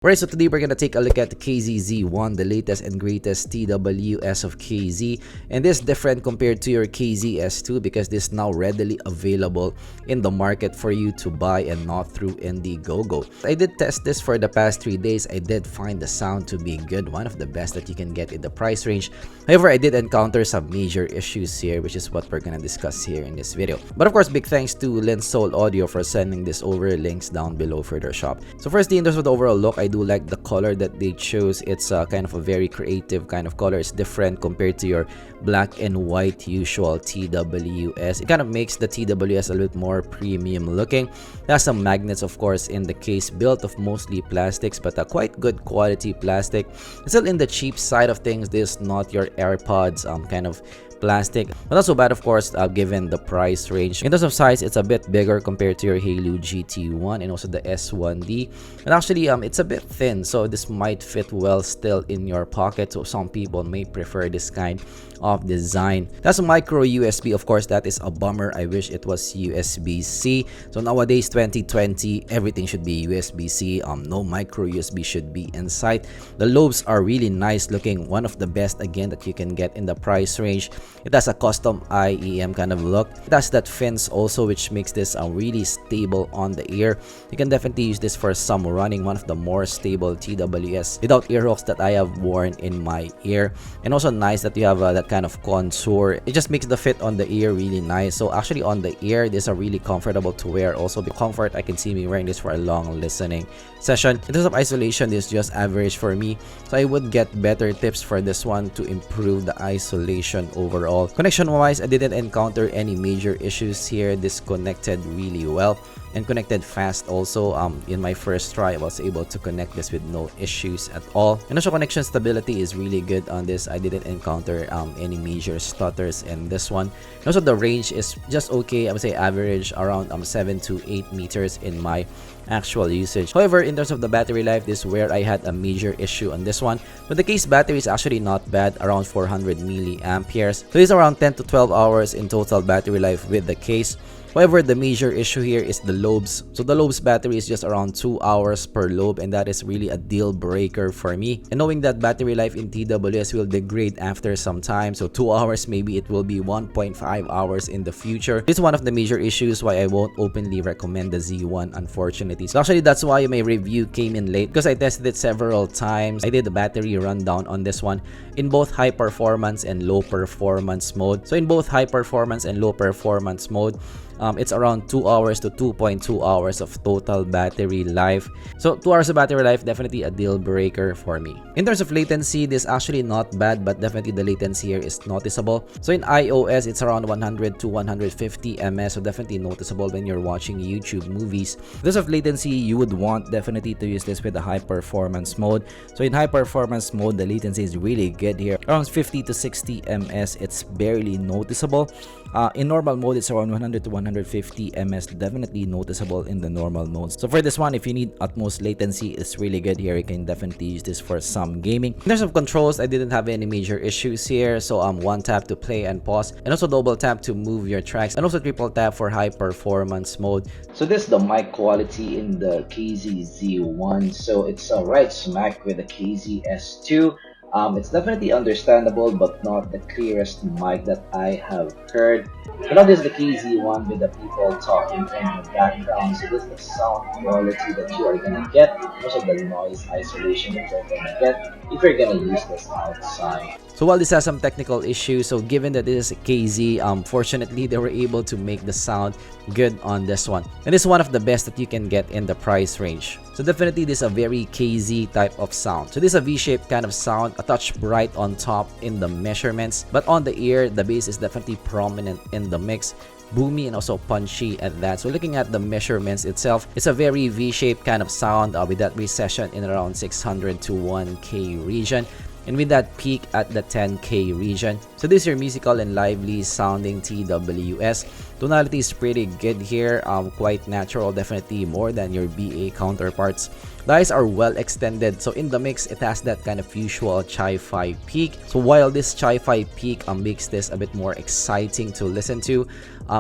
Alright, so today we're gonna take a look at the KZ-Z1, the latest and greatest TWS of KZ, and this is different compared to your KZ-S2 because this is now readily available in the market for you to buy and not through Indiegogo. I did test this for the past 3 days. I did find the sound to be good, one of the best that you can get in the price range. However, I did encounter some major issues here, which is what we're gonna discuss here in this video. But of course, big thanks to Linsol Audio for sending this over, links down below for their shop. So firstly, in terms of the overall look, I do like the color that they chose. It's kind of a very creative kind of color. It's different compared to your black and white usual TWS. It kind of makes the TWS a little bit more premium looking. It has some magnets, of course, in the case, built of mostly plastics, but a quite good quality plastic. It's still in the cheap side of things. This is not your AirPods kind of plastic, but not so bad, of course, given the price range. In terms of size, it's a bit bigger compared to your Halo GT1 and also the S1D, and actually it's a bit thin, so this might fit well still in your pocket. So some people may prefer this kind of design. That's a micro USB, of course. That is a bummer. I wish it was USB-C. So nowadays, 2020, everything should be USB-C. No micro USB should be inside. The lobes are really nice looking, one of the best again that you can get in the price range. It has a custom IEM kind of look. It has that fins also, which makes this really stable on the ear. You can definitely use this for some running, one of the more stable TWS without ear hooks that I have worn in my ear. And also nice that you have that kind of contour. It just makes the fit on the ear really nice. So actually on the ear, these are really comfortable to wear. Also the comfort, I can see me wearing this for a long listening session. In terms of isolation, this is just average for me, so I would get better tips for this one to improve the isolation overall. Connection wise, I didn't encounter any major issues here. This connected really well and connected fast also. In my first try, I was able to connect this with no issues at all. And also connection stability is really good on this. I didn't encounter any major stutters in this one. And also the range is just okay. I would say average, around 7 to 8 meters in my actual usage. However, in terms of the battery life, this is where I had a major issue on this one. But the case battery is actually not bad, around 400 milliamperes. So it's around 10 to 12 hours in total battery life with the case. However, the major issue here is the lobes. So the lobes battery is just around 2 hours per lobe, and that is really a deal breaker for me. And knowing that battery life in TWS will degrade after some time, so 2 hours, maybe it will be 1.5 hours in the future. This is one of the major issues why I won't openly recommend the Z1, unfortunately. So actually, that's why my review came in late, because I tested it several times. I did the battery rundown on this one in both high performance and low performance mode. So in both high performance and low performance mode, it's around 2 hours to 2.2 hours of total battery life. So 2 hours of battery life, definitely a deal breaker for me. In terms of latency, this is actually not bad, but definitely the latency here is noticeable. So in iOS, it's around 100 to 150 ms, so definitely noticeable when you're watching YouTube movies. In terms of latency, you would want definitely to use this with the high performance mode. So in high performance mode, the latency is really good here, around 50 to 60 ms. It's barely noticeable. In normal mode, it's around 100 to 150 ms, definitely noticeable in the normal mode. So for this one, if you need utmost latency, it's really good here. You can definitely use this for some gaming. In terms of controls, I didn't have any major issues here. So one tap to play and pause, and also double tap to move your tracks, and also triple tap for high performance mode. So this is the mic quality in the KZ-Z1. So it's right smack with the KZ-S2. It's definitely understandable, but not the clearest mic that I have heard. But now this is the KZ1 with the people talking in the background. So this is the sound quality that you are gonna get, also the noise isolation that you're gonna get if you're gonna use this outside. So while this has some technical issues, so given that this is a KZ, fortunately they were able to make the sound good on this one. And this is one of the best that you can get in the price range. So definitely this is a very KZ type of sound. So this is a V-shaped kind of sound, a touch bright on top in the measurements, but on the ear, the bass is definitely prominent in the mix. Boomy and also punchy at that. So looking at the measurements itself, it's a very V-shaped kind of sound with that recession in around 600 to 1K region, and with that peak at the 10K region. So this is your musical and lively sounding TWS. Tonality is pretty good here, quite natural, definitely more than your BA counterparts. The highs are well extended, so in the mix it has that kind of usual chi-fi peak. So while this chi-fi peak makes this a bit more exciting to listen to,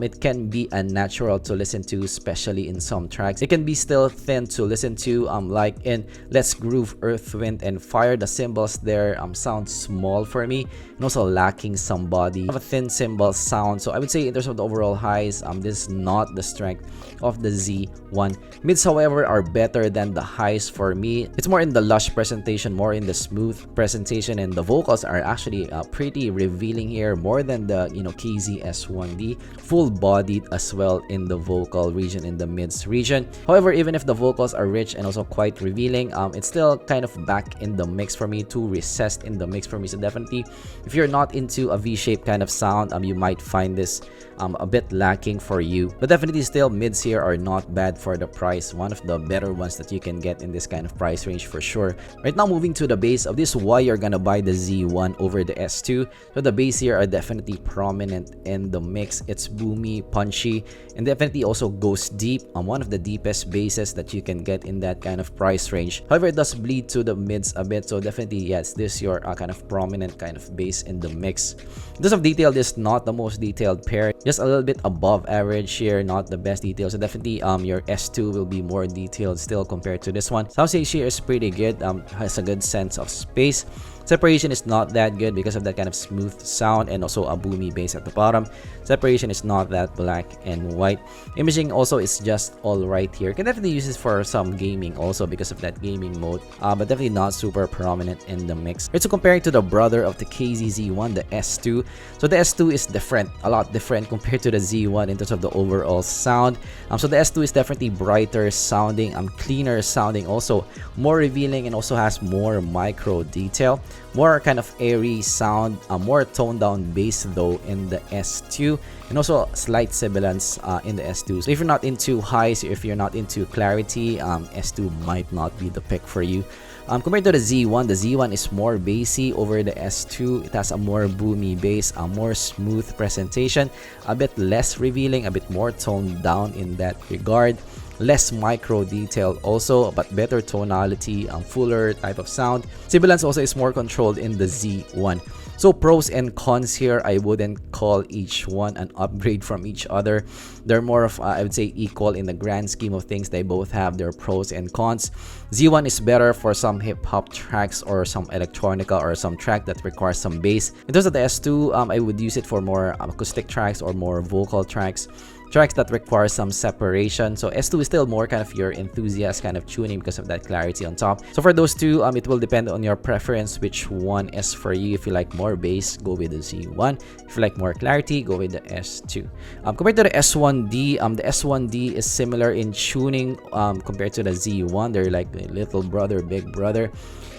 it can be unnatural to listen to, especially in some tracks. It can be still thin to listen to, like in Let's Groove, Earth, Wind, and Fire. The cymbals there sound small for me, and also lacking some body. Have a thin cymbal sound, so I would say in terms of the overall highs, this is not the strength of the Z1. Mids, however, are better than the highs for me. It's more in the lush presentation, more in the smooth presentation, and the vocals are actually pretty revealing here, more than the KZ S1D. Full-bodied as well in the vocal region, in the mids region. However, even if the vocals are rich and also quite revealing, it's still kind of back in the mix for me, too recessed in the mix for me. So definitely, if you're not into a V-shaped kind of sound, you might find this a bit lacking for you. But definitely still, mids here are not bad for the price. One of the better ones that you can get in this kind of price range for sure. Right now, moving to the bass of this, why you're gonna buy the Z1 over the S2. So the bass here are definitely prominent in the mix. It's boomy, punchy, and definitely also goes deep. One of the deepest basses that you can get in that kind of price range. However, it does bleed to the mids a bit, so definitely yes, this is your kind of prominent kind of bass in the mix. In terms of detail, this is not the most detailed pair, just a little bit above average here, not the best detail. So definitely your S2 will be more detailed still compared to this one. Sound stage here is pretty good, has a good sense of space. Separation is not that good because of that kind of smooth sound and also a boomy bass at the bottom. Separation is not that black and white. Imaging also is just all right here. Can definitely use this for some gaming also because of that gaming mode, but definitely not super prominent in the mix. Right, so comparing to the brother of the KZ-Z1, the S2. So the S2 is different, a lot different compared to the Z1 in terms of the overall sound. So the S2 is definitely brighter sounding, cleaner sounding, also more revealing, and also has more micro detail. More kind of airy sound, more toned down bass though in the S2, and also slight sibilance in the S2. So if you're not into highs, if you're not into clarity, S2 might not be the pick for you. Compared to the Z1 is more bassy over the S2. It has a more boomy bass, a more smooth presentation, a bit less revealing, a bit more toned down in that regard. Less micro detail also, but better tonality, fuller type of sound. Sibilance also is more controlled in the Z1. So pros and cons here, I wouldn't call each one an upgrade from each other. They're more of, I would say, equal in the grand scheme of things. They both have their pros and cons. Z1 is better for some hip-hop tracks or some electronica or some track that requires some bass. In terms of the S2, I would use it for more acoustic tracks or more vocal tracks. Tracks that require some separation. So S2 is still more kind of your enthusiast kind of tuning because of that clarity on top. So for those two, it will depend on your preference which one is for you. If you like more bass, go with the Z1. If you like more clarity, go with the S2. Compared to the S1D, the S1D is similar in tuning compared to the Z1. They're like little brother, big brother.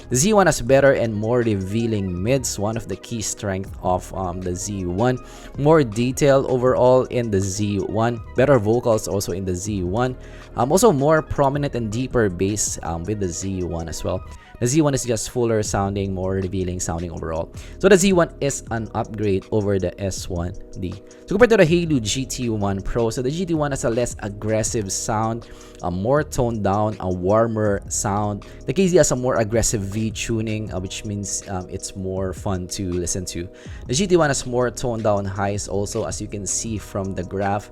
The Z1 has better and more revealing mids, one of the key strengths of the Z1. More detail overall in the Z1. Better vocals also in the Z1. Also more prominent and deeper bass with the Z1 as well. The Z1 is just fuller sounding, more revealing sounding overall. So the Z1 is an upgrade over the S1D. So compared to the Halo GT1 Pro, so the GT1 has a less aggressive sound, a more toned down, a warmer sound. The KZ has a more aggressive V tuning, which means it's more fun to listen to. The GT1 has more toned down highs also, as you can see from the graph.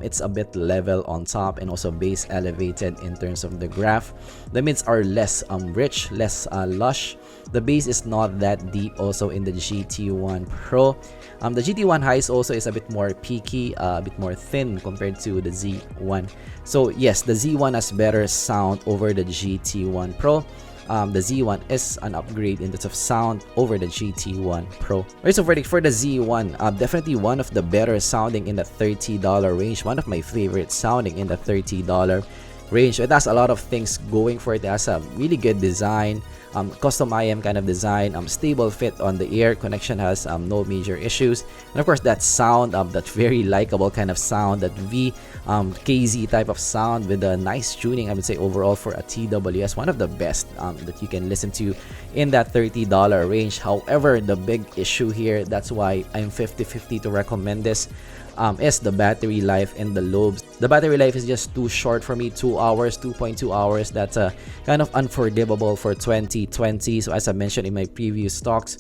It's a bit level on top and also bass elevated in terms of the graph. The mids are less rich, less lush. The bass is not that deep also in the GT1 Pro. The GT1 highs also is a bit more peaky, a bit more thin compared to the Z1. So yes, the Z1 has better sound over the GT1 Pro. The Z1 is an upgrade in terms of sound over the GT1 Pro. Right, so verdict for the Z1, definitely one of the better sounding in the $30 range. One of my favorite sounding in the $30 range. It has a lot of things going for it. It has a really good design, custom IM kind of design, stable fit on the ear, connection has no major issues, and of course that sound, that very likable kind of sound, that KZ type of sound with a nice tuning. I would say overall for a TWS, one of the best that you can listen to in that $30 range. However, the big issue here, that's why I'm 50-50 to recommend this, is the battery life and the lobes. The battery life is just too short for me, 2 hours, 2.2 hours. That's kind of unforgivable for 2020. So as I mentioned in my previous talks,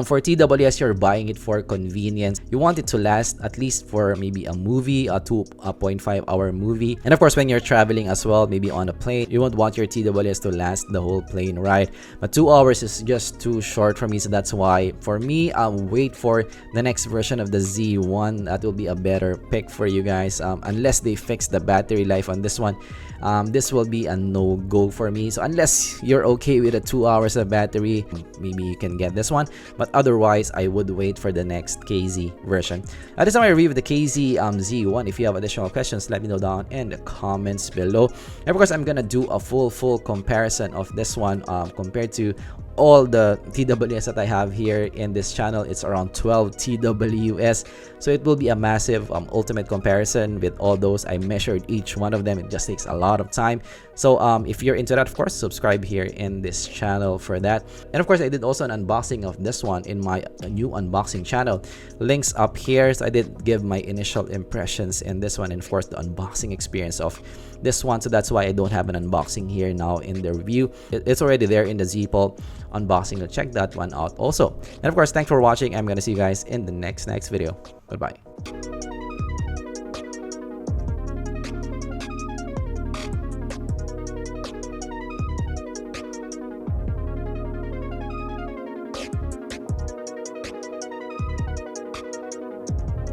for TWS, you're buying it for convenience. You want it to last at least for maybe a movie, a 2.5-hour movie. And of course, when you're traveling as well, maybe on a plane, you won't want your TWS to last the whole plane ride. But 2 hours is just too short for me. So that's why for me, I'll wait for the next version of the Z1. That will be a better pick for you guys, unless they fix the battery life on this one. This will be a no-go for me. So unless you're okay with a 2 hours of battery, maybe you can get this one, but otherwise I would wait for the next KZ version. This is my review of the KZ Z1. If you have additional questions, let me know down in the comments below. And of course, I'm gonna do a full comparison of this one compared to all the TWS that I have here in this channel. It's around 12 TWS, so it will be a massive ultimate comparison with all those. I measured each one of them. It just takes a lot of time. So if you're into that, of course, subscribe here in this channel for that. And of course, I did also an unboxing of this one in my new unboxing channel. Links up here. So I did give my initial impressions in this one, and of course the unboxing experience of this one. So that's why I don't have an unboxing here now in the review. It's already there in the zpolt unboxing, to check that one out also. And of course, thanks for watching. I'm gonna see you guys in the next video. Goodbye.